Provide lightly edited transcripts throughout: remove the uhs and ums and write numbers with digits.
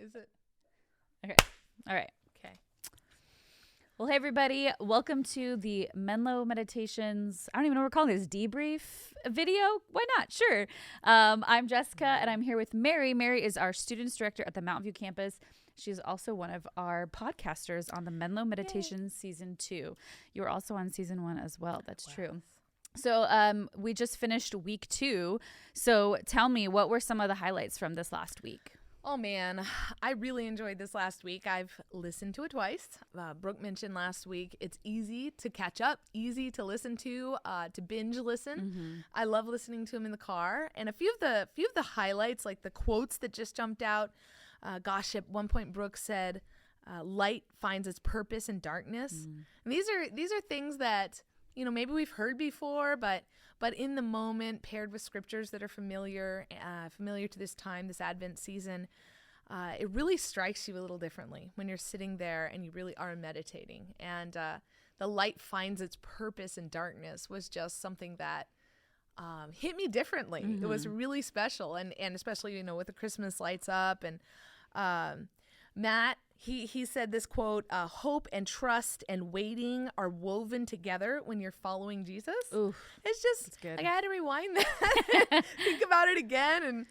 Is it? Okay. All right. Okay. Well, hey, everybody. Welcome to the Menlo Meditations. I don't even know what we're calling this. Debrief video? Why not? Sure. I'm Jessica, and I'm here with Mary. Mary is our students director at the Mountain View campus. She's also one of our podcasters on the Menlo Meditations Season 2. You were also on Season 1 as well. That's true. So we just finished week 2. So tell me, what were some of the highlights from this last week? Oh, man, I really enjoyed this last week. I've listened to it twice. Brooke mentioned last week, it's easy to catch up, easy to listen to binge listen. Mm-hmm. I love listening to him in the car. And a few of the highlights, like the quotes that just jumped out. Gosh, at one point, Brooke said, light finds its purpose in darkness. Mm. And these are things that, you know, maybe we've heard before, but in the moment, paired with scriptures that are familiar to this time, this Advent season, it really strikes you a little differently when you're sitting there and you really are meditating. And the light finds its purpose in darkness was just something that hit me differently. Mm-hmm. It was really special, and especially, you know, with the Christmas lights up. And Matt, he said this quote, hope and trust and waiting are woven together when you're following Jesus. Oof, it's just, good. Like, I had to rewind that, think about it again. And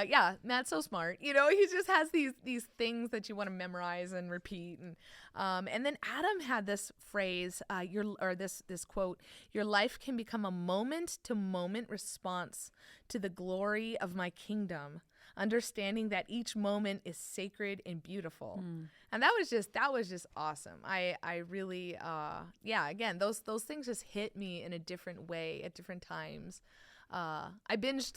yeah, Matt's so smart. You know, he just has these things that you want to memorize and repeat. And then Adam had this phrase, this quote, your life can become a moment-to-moment response to the glory of my kingdom, understanding that each moment is sacred and beautiful. And that was just awesome. I really, again, those things just hit me in a different way at different times. I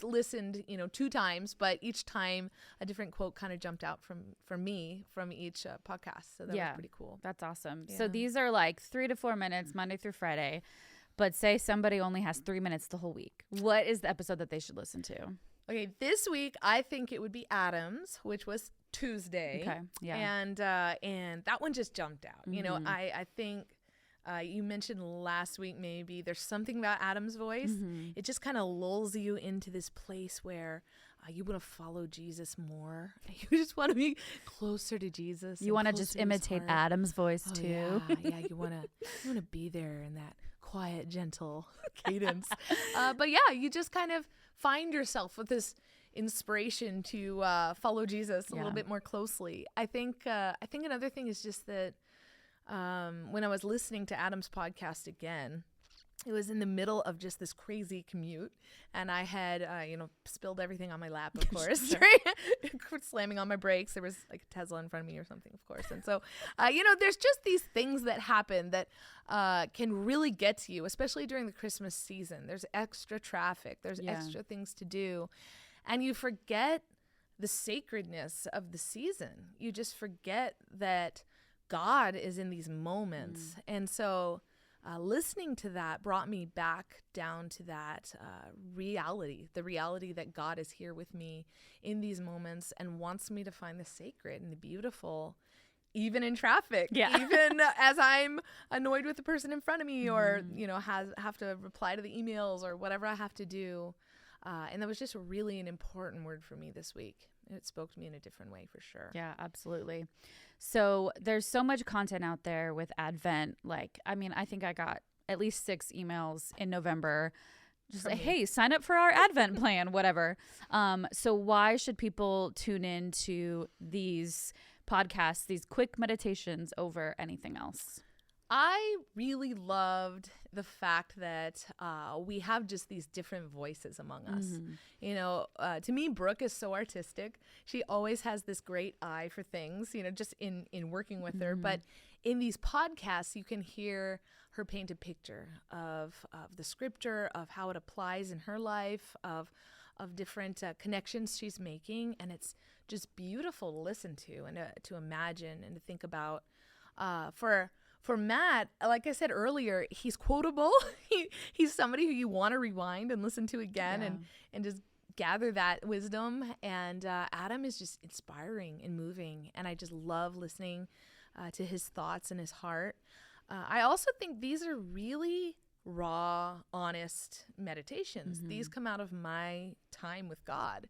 listened, 2 times, but each time a different quote kind of jumped out from me from each podcast. So that was pretty cool. That's awesome. Yeah. So these are like 3 to 4 minutes, Monday through Friday. But say somebody only has 3 minutes the whole week. What is the episode that they should listen to? Okay, this week I think it would be Adam's, which was Tuesday. Okay, yeah. And that one just jumped out. Mm-hmm. You know, I think you mentioned last week maybe there's something about Adam's voice. Mm-hmm. It just kind of lulls you into this place where you want to follow Jesus more. You just want to be closer to Jesus. You want to just imitate Adam's voice too. Yeah, you want to be there in that quiet, gentle cadence. But yeah, you just kind of find yourself with this inspiration to follow Jesus a little bit more closely. I think another thing is just that when I was listening to Adam's podcast again, it was in the middle of just this crazy commute, and I had, spilled everything on my lap, of course, slamming on my brakes. There was like a Tesla in front of me or something, of course. And so, there's just these things that happen that can really get to you, especially during the Christmas season. There's extra traffic. There's extra things to do. And you forget the sacredness of the season. You just forget that God is in these moments. And so listening to that brought me back down to that reality, the reality that God is here with me in these moments and wants me to find the sacred and the beautiful, even in traffic, even as I'm annoyed with the person in front of me or, have to reply to the emails or whatever I have to do. And that was just really an important word for me this week. It spoke to me in a different way for sure. Yeah, absolutely. So there's so much content out there with Advent. I think I got at least 6 emails in November. Just like, hey, sign up for our Advent plan, whatever. So why should people tune in to these podcasts, these quick meditations over anything else? I really loved the fact that we have just these different voices among us. Mm-hmm. To me, Brooke is so artistic. She always has this great eye for things, just in working with her. But in these podcasts, you can hear her paint a picture of the scripture, of how it applies in her life, of different connections she's making. And it's just beautiful to listen to and to imagine and to think about. For Matt, like I said earlier, he's quotable. He's somebody who you want to rewind and listen to again and just gather that wisdom. And Adam is just inspiring and moving. And I just love listening to his thoughts and his heart. I also think these are really raw, honest meditations. Mm-hmm. These come out of my time with God,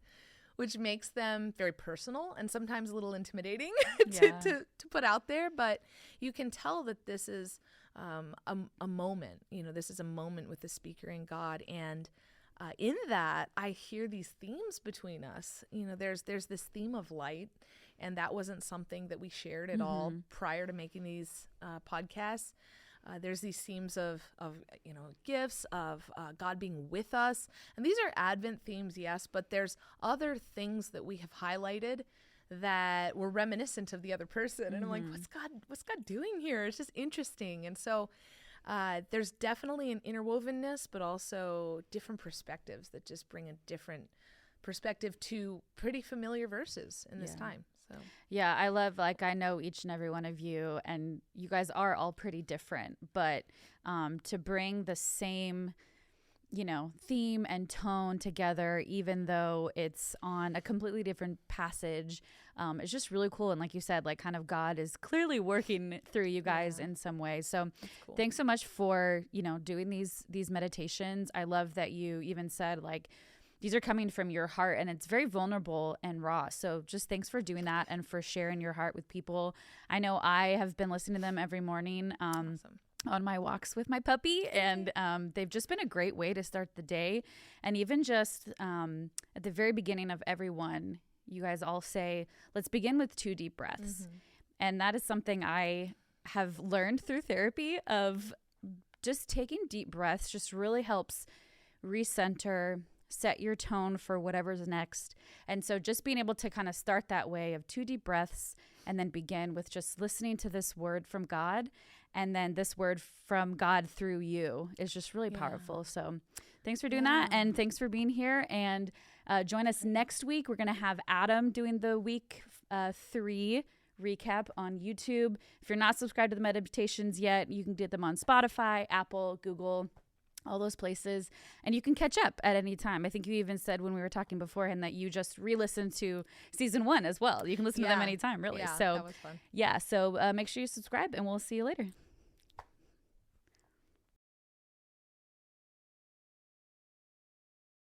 which makes them very personal and sometimes a little intimidating Yeah. to put out there. But you can tell that this is a moment. This is a moment with the speaker and God. And in that, I hear these themes between us. There's this theme of light, and that wasn't something that we shared at all prior to making these podcasts. There's these themes of gifts, of God being with us. And these are Advent themes, yes, but there's other things that we have highlighted that were reminiscent of the other person. And I'm like, what's God doing here? It's just interesting. And so there's definitely an interwovenness, but also different perspectives that just bring a different perspective to pretty familiar verses in this time. So yeah, I love, like, I know each and every one of you, and you guys are all pretty different, but to bring the same theme and tone together, even though it's on a completely different passage, it's just really cool. And like you said, like, kind of God is clearly working through you guys in some way. So cool. Thanks so much for doing these meditations. I love that you even said, like, these are coming from your heart, and it's very vulnerable and raw. So just thanks for doing that and for sharing your heart with people. I know I have been listening to them every morning on my walks with my puppy, and they've just been a great way to start the day. And even just at the very beginning of every one, you guys all say, let's begin with 2 deep breaths. And that is something I have learned through therapy, of just taking deep breaths just really helps recenter, set your tone for whatever's next. And so just being able to kind of start that way of 2 deep breaths and then begin with just listening to this word from God, and then this word from God through you is just really powerful. So thanks for doing that. And thanks for being here. And join us next week. We're going to have Adam doing the week 3 recap on YouTube. If you're not subscribed to the meditations yet, you can get them on Spotify, Apple, Google, all those places, and you can catch up at any time. I think you even said when we were talking beforehand that you just re-listened to season 1 as well. You can listen to them anytime, really. Yeah, So that was fun. Yeah, so make sure you subscribe, and we'll see you later.